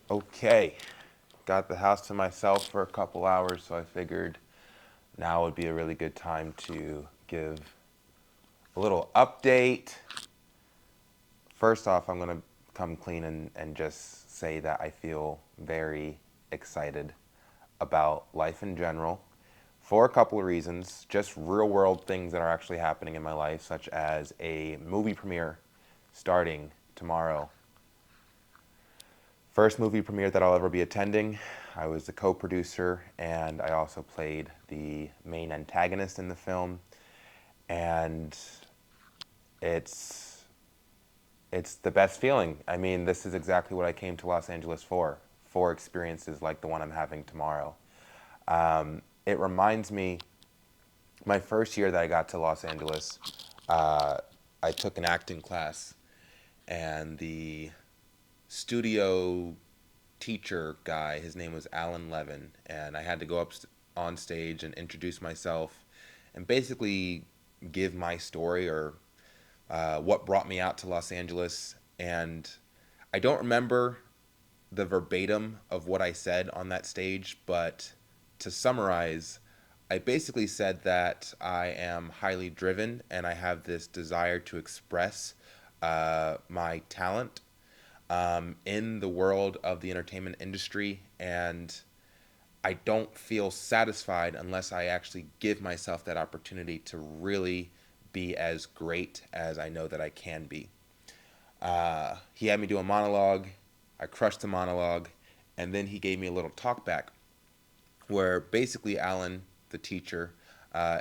Okay, got the house to myself for a couple hours, so I figured now would be a really good time to give a little update. First off, I'm going to come clean and just say that I feel very excited about life in general for a couple of reasons. Just real world things that are actually happening in my life, such as a movie premiere starting tomorrow. First movie premiere that I'll ever be attending. I was the co-producer and I also played the main antagonist in the film. And it's it's the best feeling. I mean, this is exactly what I came to Los Angeles for experiences like the one I'm having tomorrow. It reminds me, my first year that I got to Los Angeles, uh, I took an acting class, and the studio teacher guy, his name was Alan Levin, and I had to go up on stage and introduce myself and basically give my story or what brought me out to Los Angeles. And I don't remember the verbatim of what I said on that stage, but to summarize, I basically said that I am highly driven and I have this desire to express my talent in the world of the entertainment industry, and I don't feel satisfied unless I actually give myself that opportunity to really be as great as I know that I can be. He had me do a monologue. I crushed the monologue, and then he gave me a little talk back where basically Alan, the teacher,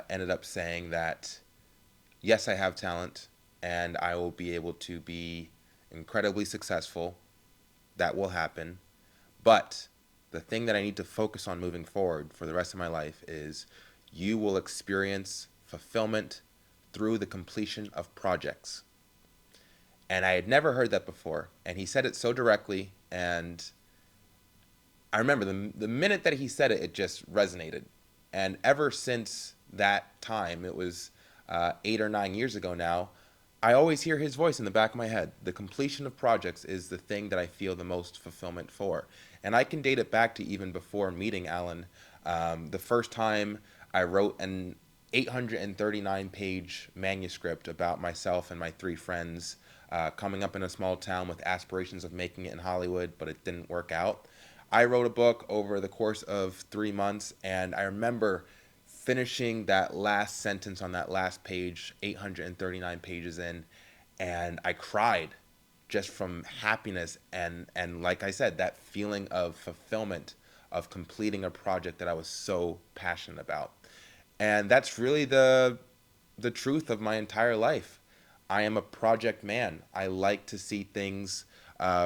ended up saying that yes, I have talent and I will be able to be incredibly successful. That will happen. But the thing that I need to focus on moving forward for the rest of my life is you will experience fulfillment through the completion of projects. And I had never heard that before. And he said it so directly. And I remember the minute that he said it, it just resonated. And ever since that time, it was 8 or 9 years ago now, I always hear his voice in the back of my head. The completion of projects is the thing that I feel the most fulfillment for. And I can date it back to even before meeting Alan. The first time I wrote an 839-page manuscript about myself and my three friends coming up in a small town with aspirations of making it in Hollywood, but it didn't work out. I wrote a book over the course of 3 months, and I remember finishing that last sentence on that last page, 839 pages in, and I cried just from happiness and like I said, that feeling of fulfillment of completing a project that I was so passionate about. And that's really the truth of my entire life. I am a project man. I like to see things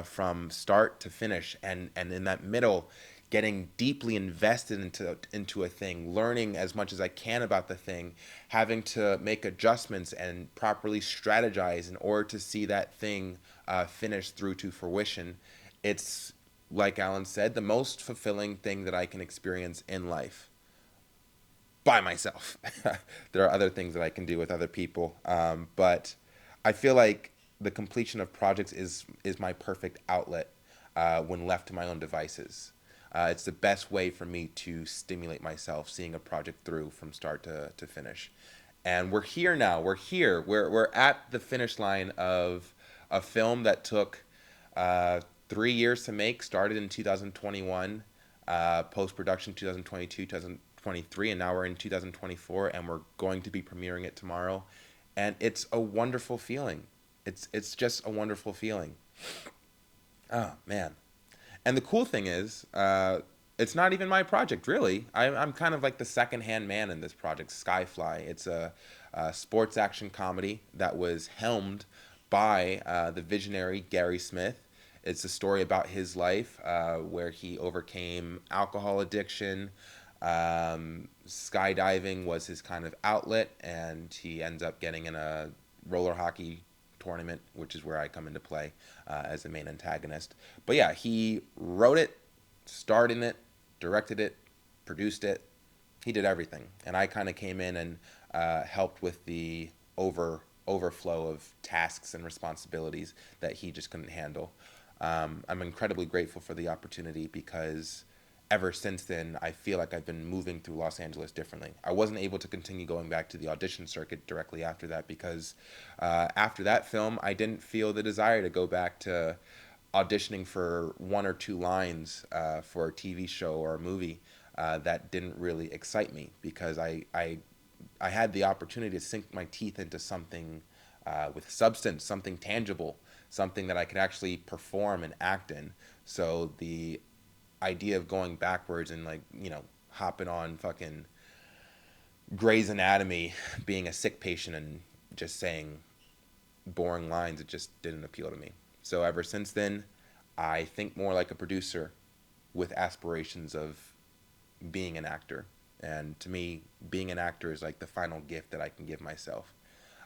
from start to finish, and in that middle, getting deeply invested into a thing, learning as much as I can about the thing, having to make adjustments and properly strategize in order to see that thing finish through to fruition. It's like Alan said, the most fulfilling thing that I can experience in life by myself. There are other things that I can do with other people, but I feel like the completion of projects is my perfect outlet when left to my own devices. It's the best way for me to stimulate myself, seeing a project through from start to finish. And we're here now. We're here. We're at the finish line of a film that took 3 years to make. Started in 2021, post production 2022, 2023, and now we're in 2024, and we're going to be premiering it tomorrow. And it's a wonderful feeling. It's just a wonderful feeling. Oh man. And the cool thing is, it's not even my project, really. I'm kind of like the second-hand man in this project, SkyFly. It's a sports action comedy that was helmed by the visionary Gary Smith. It's a story about his life where he overcame alcohol addiction. Skydiving was his kind of outlet, and he ends up getting in a roller hockey tournament, which is where I come into play as the main antagonist. But yeah, he wrote it, starred in it, directed it, produced it. He did everything, and I kind of came in and helped with the overflow of tasks and responsibilities that he just couldn't handle. I'm incredibly grateful for the opportunity because ever since then, I feel like I've been moving through Los Angeles differently. I wasn't able to continue going back to the audition circuit directly after that because after that film, I didn't feel the desire to go back to auditioning for one or two lines for a TV show or a movie. That didn't really excite me because I had the opportunity to sink my teeth into something with substance, something tangible, something that I could actually perform and act in. So the idea of going backwards and like, hopping on fucking Grey's Anatomy, being a sick patient and just saying boring lines, it just didn't appeal to me. So ever since then, I think more like a producer with aspirations of being an actor. And to me, being an actor is like the final gift that I can give myself.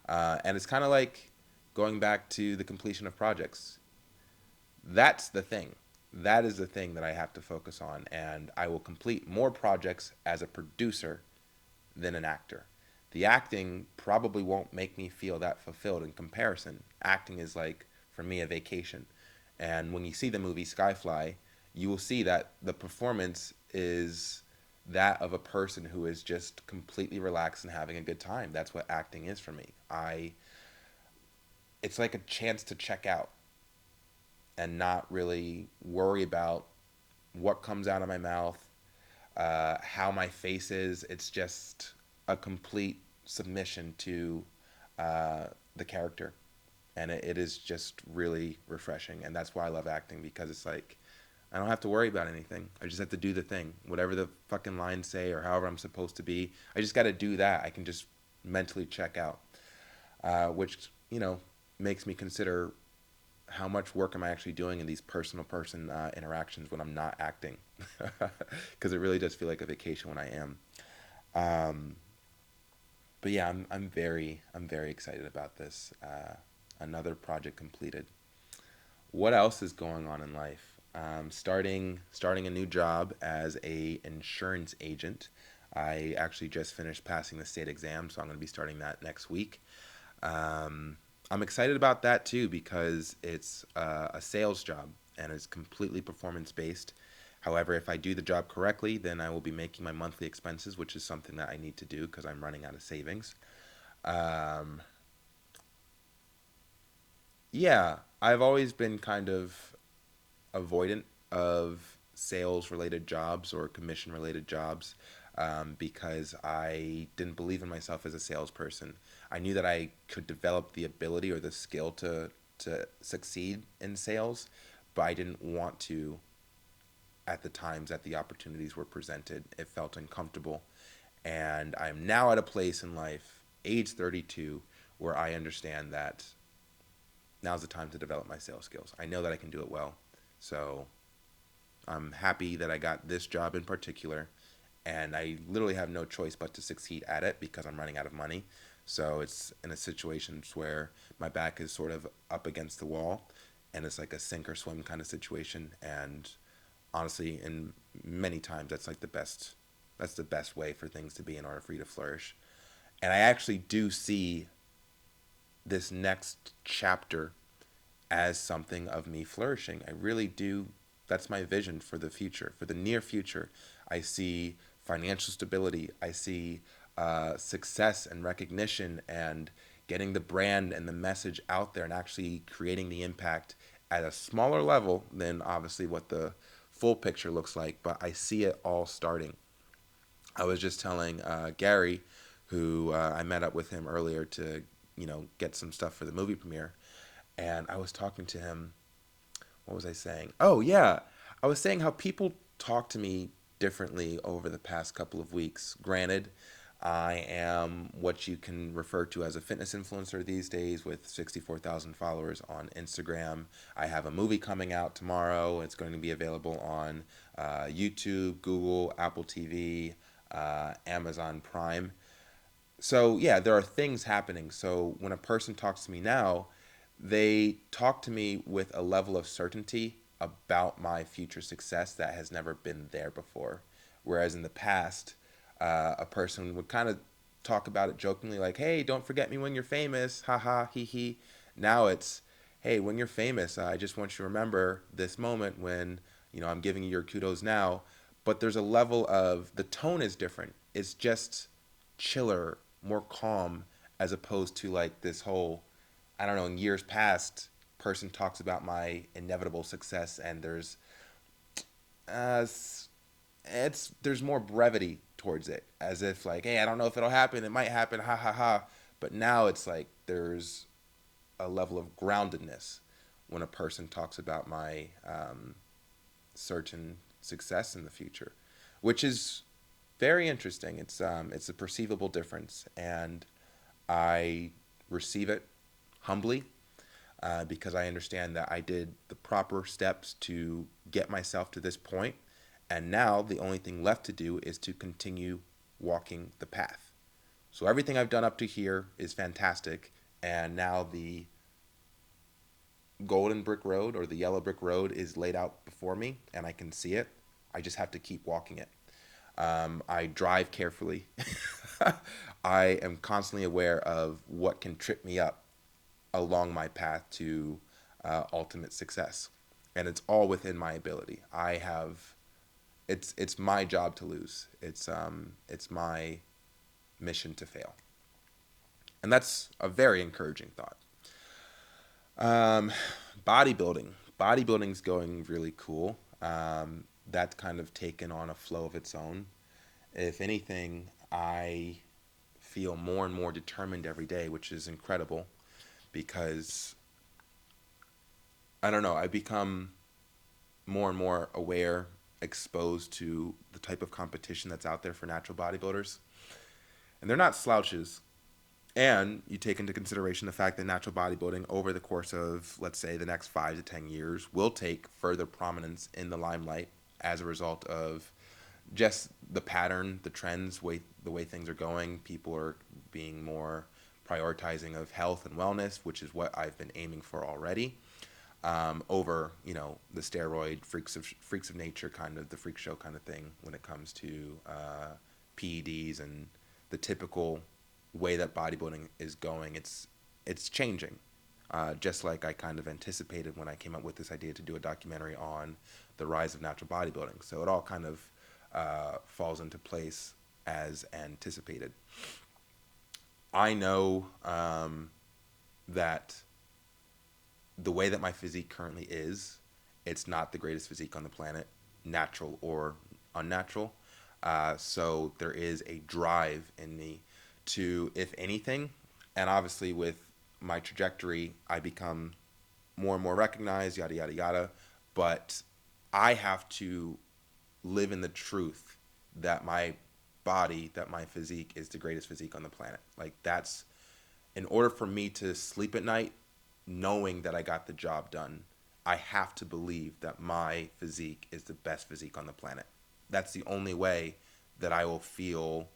And it's kind of like going back to the completion of projects. That's the thing. That is the thing that I have to focus on. And I will complete more projects as a producer than an actor. The acting probably won't make me feel that fulfilled in comparison. Acting is like, for me, a vacation. And when you see the movie SkyFly, you will see that the performance is that of a person who is just completely relaxed and having a good time. That's what acting is for me. It's like a chance to check out and not really worry about what comes out of my mouth, how my face is. It's just a complete submission to the character. And it is just really refreshing. And that's why I love acting, because it's like, I don't have to worry about anything. I just have to do the thing. Whatever the fucking lines say or however I'm supposed to be, I just got to do that. I can just mentally check out, which, makes me consider how much work am I actually doing in these personal person interactions when I'm not acting, because it really does feel like a vacation when I am. Um, but yeah, I'm very excited about this. Another project completed. What else is going on in life? Starting a new job as a insurance agent. I actually just finished passing the state exam, so I'm going to be starting that next week. Um, I'm excited about that too because it's a sales job and it's completely performance based. However, if I do the job correctly, then I will be making my monthly expenses, which is something that I need to do because I'm running out of savings. Um, yeah, I've always been kind of avoidant of sales related jobs or commission related jobs because I didn't believe in myself as a salesperson. I knew that I could develop the ability or the skill to succeed in sales, but I didn't want to at the times that the opportunities were presented. It felt uncomfortable. And I'm now at a place in life, age 32, where I understand that now's the time to develop my sales skills. I know that I can do it well. So I'm happy that I got this job in particular, and I literally have no choice but to succeed at it because I'm running out of money. So it's in a situation where my back is sort of up against the wall, and it's like a sink or swim kind of situation. And honestly, in many times, that's like the best. That's the best way for things to be in order for you to flourish. And I actually do see this next chapter as something of me flourishing. I really do. That's my vision for the future. For the near future, I see financial stability. I see success and recognition and getting the brand and the message out there and actually creating the impact at a smaller level than obviously what the full picture looks like. But I see it all starting. I was just telling Gary, who I met up with him earlier to, get some stuff for the movie premiere. And I was talking to him. What was I saying? Oh, yeah. I was saying how people talk to me differently over the past couple of weeks. Granted, I am what you can refer to as a fitness influencer these days with 64,000 followers on Instagram. I have a movie coming out tomorrow. It's going to be available on YouTube, Google, Apple TV, Amazon Prime. So, yeah, there are things happening. So, when a person talks to me now, they talk to me with a level of certainty about my future success that has never been there before. Whereas in the past, a person would kind of talk about it jokingly, like, hey, don't forget me when you're famous, haha, hee hee. Now it's, hey, when you're famous, I just want you to remember this moment when, I'm giving you your kudos now. But there's a level of the tone is different. It's just chiller, more calm, as opposed to like this whole, I don't know, in years past, person talks about my inevitable success, and uh, there's more brevity towards it, as if like, hey, I don't know if it'll happen, it might happen, ha ha ha. But now it's like there's a level of groundedness when a person talks about my certain success in the future, which is very interesting. It's a perceivable difference, and I receive it humbly, because I understand that I did the proper steps to get myself to this point, and now the only thing left to do is to continue walking the path. So everything I've done up to here is fantastic, and now the golden brick road or the yellow brick road is laid out before me, and I can see it. I just have to keep walking it. I drive carefully. I am constantly aware of what can trip me up along my path to ultimate success, and it's all within my ability. It's my job to lose. It's my mission to fail, and that's a very encouraging thought. Um, bodybuilding. Bodybuilding's going really cool. That's kind of taken on a flow of its own. If anything, I feel more and more determined every day, which is incredible because I don't know, I become more and more aware, exposed to the type of competition that's out there for natural bodybuilders. And they're not slouches. And you take into consideration the fact that natural bodybuilding over the course of, let's say, the next 5 to 10 years will take further prominence in the limelight as a result of just the pattern, the trends, the way things are going. People are being more prioritizing of health and wellness, which is what I've been aiming for already, over the steroid freaks of nature kind of the freak show kind of thing when it comes to PEDs and the typical way that bodybuilding is going. It's changing, just like I kind of anticipated when I came up with this idea to do a documentary on the rise of natural bodybuilding. So it all kind of falls into place as anticipated. I know that the way that my physique currently is, it's not the greatest physique on the planet, natural or unnatural. So there is a drive in me to, if anything, and obviously with my trajectory, I become more and more recognized, yada, yada, yada. But I have to live in the truth that my body, that my physique is the greatest physique on the planet. Like, that's, in order for me to sleep at night knowing that I got the job done, I have to believe that my physique is the best physique on the planet. That's the only way that I will feel.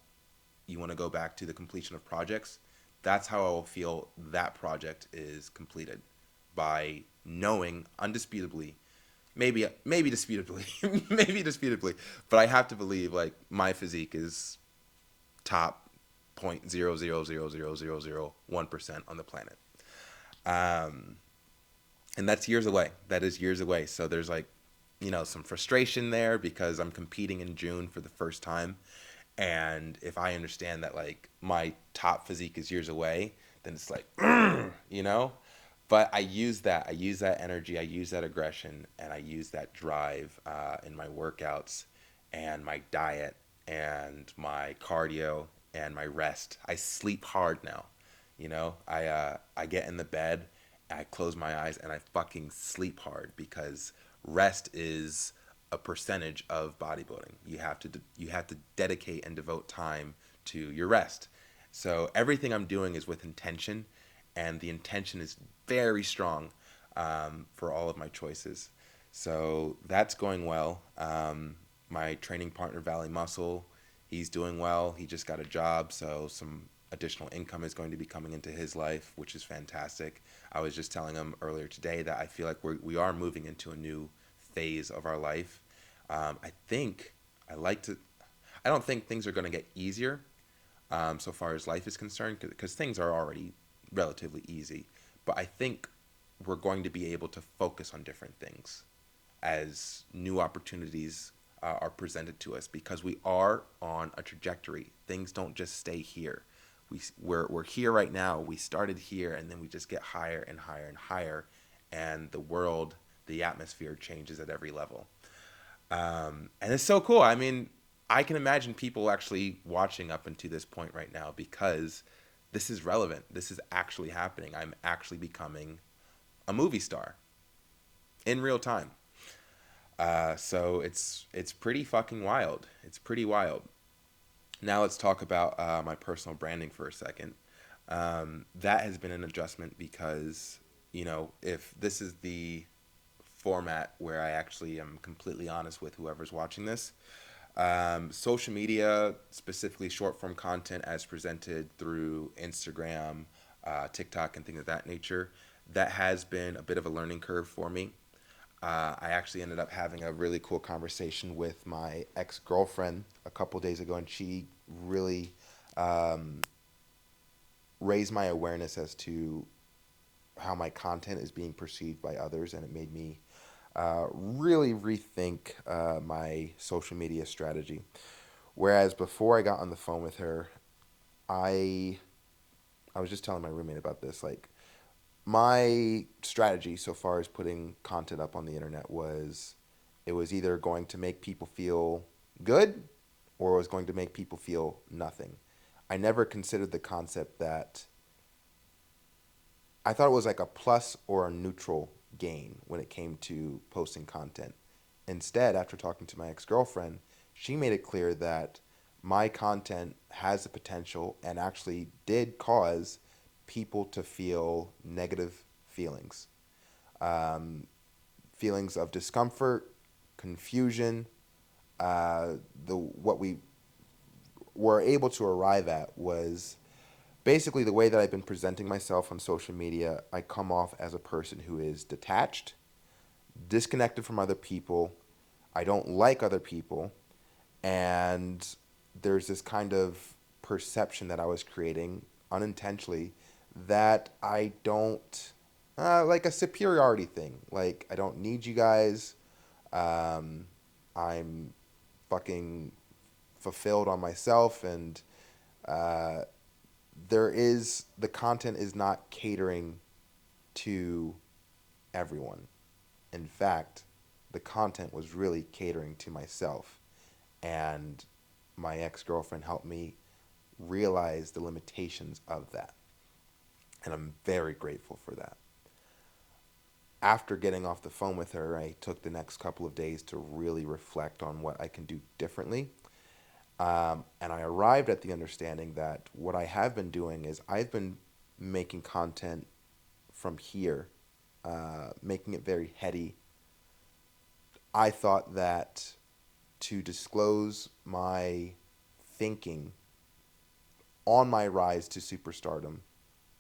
You want to go back to the completion of projects? That's how I will feel that project is completed, by knowing undisputably, maybe disputably, maybe disputably, but I have to believe like my physique is top 0.0000001% on the planet. Um, and that's years away. That is years away. So there's like, some frustration there because I'm competing in June for the first time. And if I understand that like my top physique is years away, then it's like, you know. But I use that energy, I use that aggression, and I use that drive in my workouts and my diet and my cardio and my rest. I sleep hard now. I get in the bed, I close my eyes, and I fucking sleep hard because rest is a percentage of bodybuilding. You have to dedicate and devote time to your rest. So everything I'm doing is with intention, and the intention is very strong for all of my choices. So that's going well. My training partner, Valley Muscle, he's doing well. He just got a job, so some additional income is going to be coming into his life, which is fantastic. I was just telling him earlier today that I feel like we are moving into a new phase of our life. I think I like to. I don't think things are going to get easier so far as life is concerned, because things are already relatively easy. But I think we're going to be able to focus on different things as new opportunities are presented to us, because we are on a trajectory. Things don't just stay here. We're here right now. We started here, and then we just get higher and higher and higher, and the world, the atmosphere changes at every level. And it's so cool. I mean, I can imagine people actually watching up until this point right now, because this is relevant. This is actually happening. I'm actually becoming a movie star in real time. So it's pretty fucking wild. It's pretty wild. Now let's talk about my personal branding for a second. That has been an adjustment because, if this is the format where I actually am completely honest with whoever's watching this, social media, specifically short form content as presented through Instagram, TikTok, and things of that nature, that has been a bit of a learning curve for me. I actually ended up having a really cool conversation with my ex girlfriend a couple days ago, and she really um, raised my awareness as to how my content is being perceived by others, and it made me really rethink my social media strategy. Whereas before I got on the phone with her, I I was just telling my roommate about this. Like, my strategy so far as putting content up on the internet was, it was either going to make people feel good or it was going to make people feel nothing. I never considered the concept that I thought it was like a plus or a neutral gain when it came to posting content. Instead, after talking to my ex girlfriend, she made it clear that my content has the potential and actually did cause people to feel negative feelings. Um, Feelings of discomfort, confusion. The what we were able to arrive at was basically the way that I've been presenting myself on social media. I come off as a person who is detached, disconnected from other people. I don't like other people, and there's this kind of perception that I was creating unintentionally, that I don't, like a superiority thing. Like, I don't need you guys. Um, I'm fucking fulfilled on myself, and uh, the content is not catering to everyone. In fact, the content was really catering to myself. And my ex girlfriend helped me realize the limitations of that. And I'm very grateful for that. After getting off the phone with her, I took the next couple of days to really reflect on what I can do differently. And I arrived at the understanding that what I have been doing is, I've been making content from here, making it very heady. I thought that to disclose my thinking on my rise to superstardom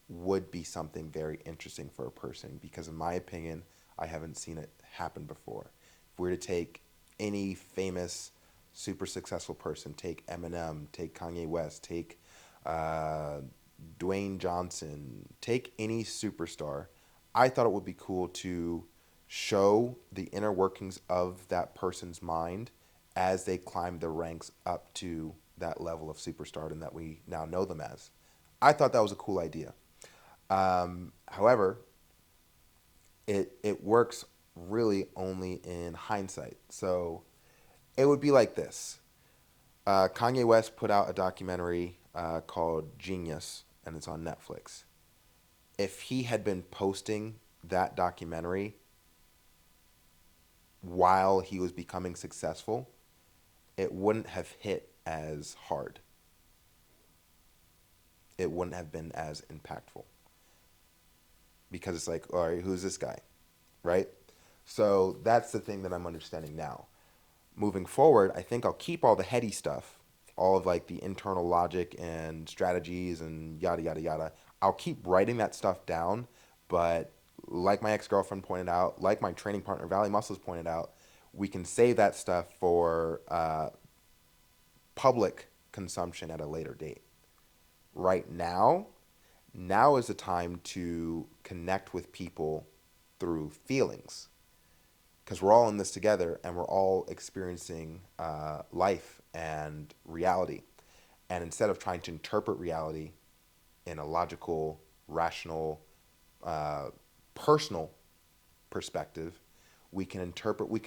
would be something very interesting for a person, because, in my opinion, I haven't seen it happen before. If we were to take any famous, super successful person, take Eminem, take Kanye West, take uh, Dwayne Johnson, take any superstar, I thought it would be cool to show the inner workings of that person's mind as they climb the ranks up to that level of superstardom that we now know them as. I thought that was a cool idea. However, it works really only in hindsight. So it would be like this. Kanye West put out a documentary called Genius, and it's on Netflix. If he had been posting that documentary while he was becoming successful, it wouldn't have hit as hard. It wouldn't have been as impactful, because it's like, all right, who's this guy, right? So that's the thing that I'm understanding now. Moving forward, I think I'll keep all the heady stuff, all of like the internal logic and strategies and yada yada yada. I'll keep writing that stuff down, but like my ex-girlfriend pointed out, like my training partner Valley Muscles pointed out, we can save that stuff for public consumption at a later date. Right now, now is the time to connect with people through feelings, because we're all in this together and we're all experiencing life and reality. And instead of trying to interpret reality in a logical, rational, uh, personal perspective, we can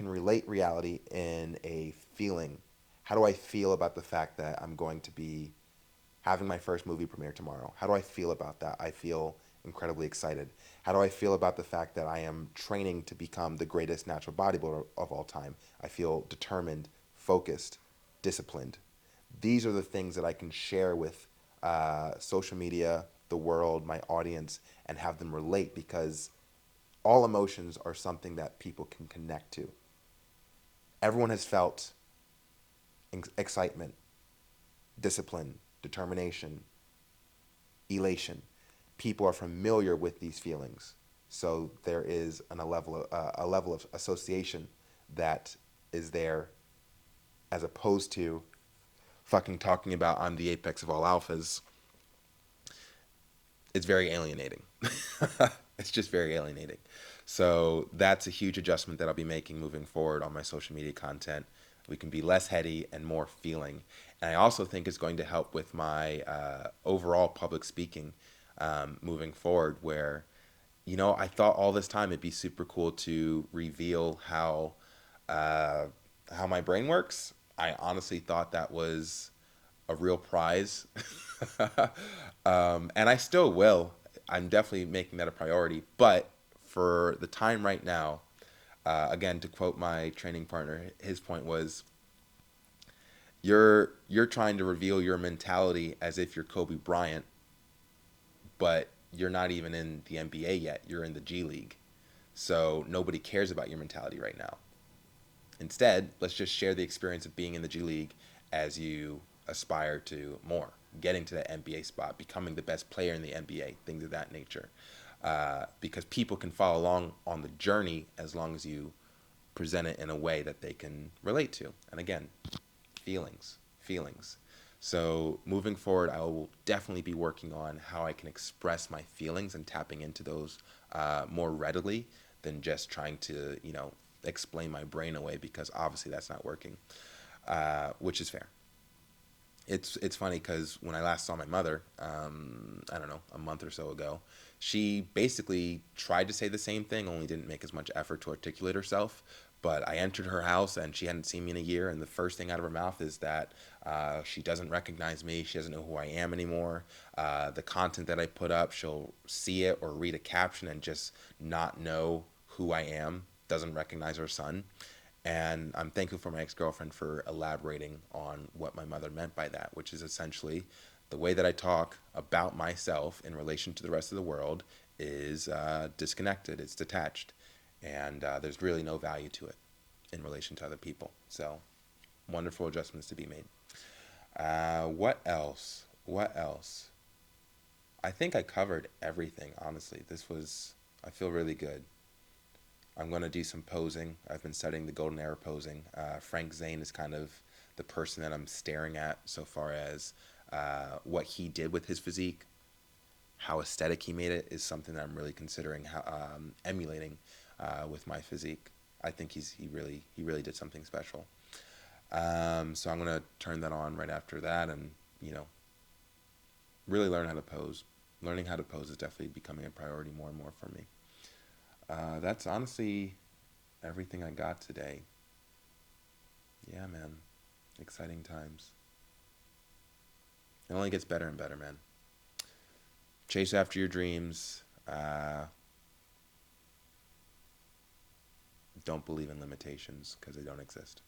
relate reality in a feeling. How do I feel about the fact that I'm going to be having my first movie premiere tomorrow? How do I feel about that? I feel incredibly excited. How do I feel about the fact that I am training to become the greatest natural bodybuilder of all time? I feel determined, focused, disciplined. These are the things that I can share with social media, the world, my audience, and have them relate, because all emotions are something that people can connect to. Everyone has felt excitement, discipline, determination, elation. People are familiar with these feelings, so there is a level of association that is there, as opposed to fucking talking about I'm the apex of all alphas. It's very alienating. It's just very alienating. So that's a huge adjustment that I'll be making moving forward on my social media content. We can be less heady and more feeling. And I also think it's going to help with my overall public speaking moving forward, where, I thought all this time it'd be super cool to reveal uh, how my brain works. I honestly thought that was a real prize. And I still will. I'm definitely making that a priority. But for the time right now, again, to quote my training partner, his point was, you're trying to reveal your mentality as if you're Kobe Bryant, but you're not even in the NBA yet. You're in the G League. So nobody cares about your mentality right now. Instead, let's just share the experience of being in the G League as you aspire to more, getting to that NBA spot, becoming the best player in the NBA, things of that nature. Because people can follow along on the journey as long as you present it in a way that they can relate to. And again, feelings. So moving forward, I will definitely be working on how I can express my feelings and tapping into those more readily than just trying to, explain my brain away, because obviously that's not working, which is fair. It's funny because when I last saw my mother, I don't know, a month or so ago, she basically tried to say the same thing, only didn't make as much effort to articulate herself. But I entered her house and she hadn't seen me in a year, and the first thing out of her mouth is that she doesn't recognize me. She doesn't know who I am anymore. The content that I put up, she'll see it or read a caption and just not know who I am, doesn't recognize her son. And I'm thankful for my ex-girlfriend for elaborating on what my mother meant by that, which is essentially the way that I talk about myself in relation to the rest of the world is disconnected, it's detached, and there's really no value to it in relation to other people. So, wonderful adjustments to be made. What else? What else? I think I covered everything, honestly. I feel really good. I'm going to do some posing. I've been studying the golden era posing. Frank Zane is kind of the person that I'm staring at so far as what he did with his physique, how aesthetic he made it is something that I'm really considering emulating with my physique. I think he really did something special. So I'm gonna turn that on right after that, and really learn how to pose. Learning how to pose is definitely becoming a priority more and more for me. That's honestly everything I got today. Yeah, man. Exciting times. It only gets better and better, man. Chase after your dreams. Don't believe in limitations because they don't exist.